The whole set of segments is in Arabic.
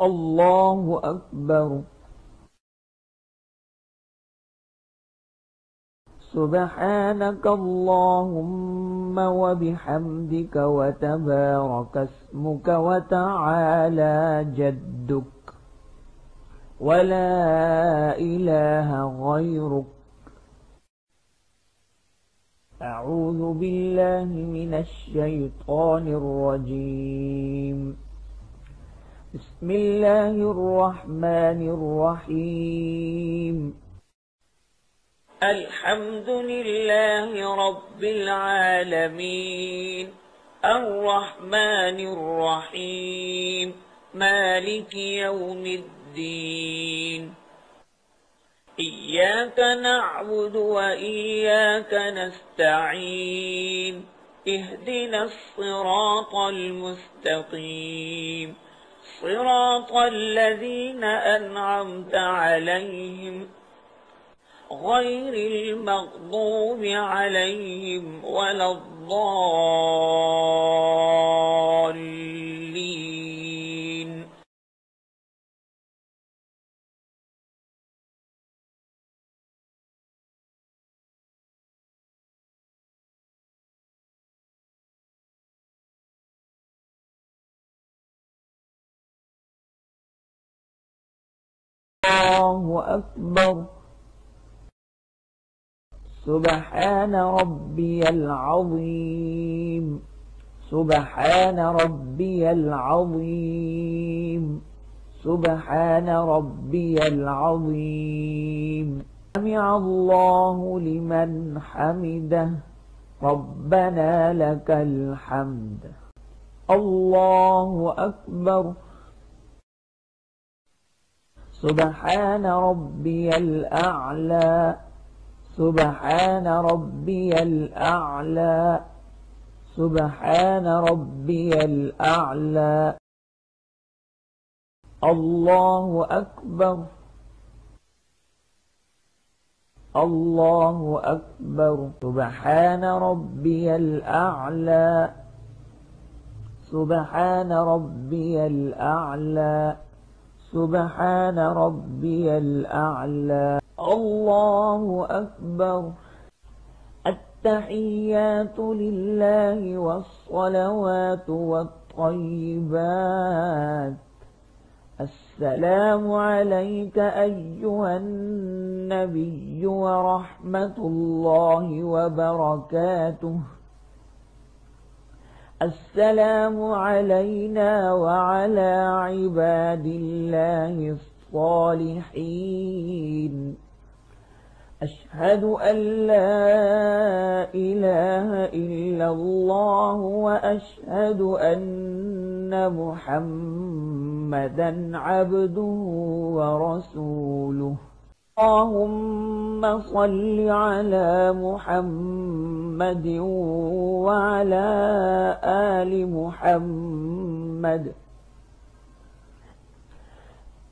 الله أكبر. سبحانك اللهم وبحمدك وتبارك اسمك وتعالى جدك ولا إله غيرك. أعوذ بالله من الشيطان الرجيم. بسم الله الرحمن الرحيم. الحمد لله رب العالمين الرحمن الرحيم مالك يوم الدين. إياك نعبد وإياك نستعين. اهدنا الصراط المستقيم صراط الذين أنعمت عليهم غير المغضوب عليهم ولا الضالين. الله أكبر. سبحان ربي العظيم. سبحان ربي العظيم. سبحان ربي العظيم. سمع الله لمن حمده. ربنا لك الحمد. الله أكبر. سبحان ربي الأعلى. سبحان ربي الأعلى. سبحان ربي الأعلى. الله أكبر. الله أكبر. سبحان ربي الأعلى. سبحان ربي الأعلى. سبحان ربي الأعلى. الله أكبر. التحيات لله والصلوات والطيبات. السلام عليك أيها النبي ورحمة الله وبركاته. السلام علينا وعلى عباد الله الصالحين. أشهد أن لا إله إلا الله وأشهد أن محمدا عبده ورسوله. اللهم صل على محمد وعلى آل محمد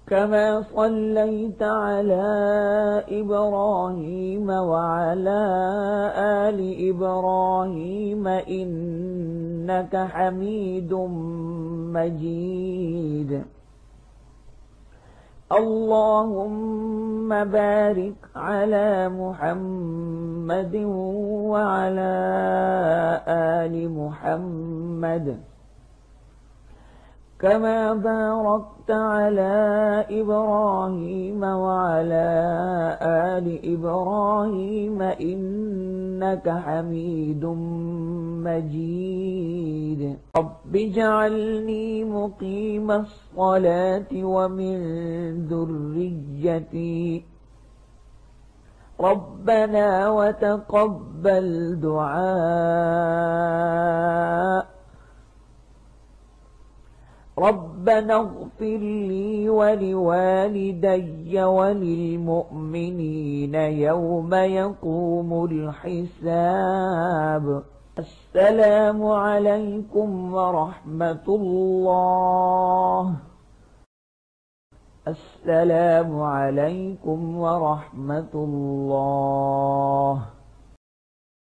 كما صليت على إبراهيم وعلى آل إبراهيم إنك حميد مجيد. اللهم بارك على محمد وعلى آل محمد كما باركت على إبراهيم وعلى آل إبراهيم إنك حميد مجيد. رب اجعلني مقيم الصلاة ومن ذريتي ربنا وتقبل دعاء. ربنا اغفر لي ولوالدي وللمؤمنين يوم يقوم الحساب. السلام عليكم ورحمة الله. السلام عليكم ورحمة الله.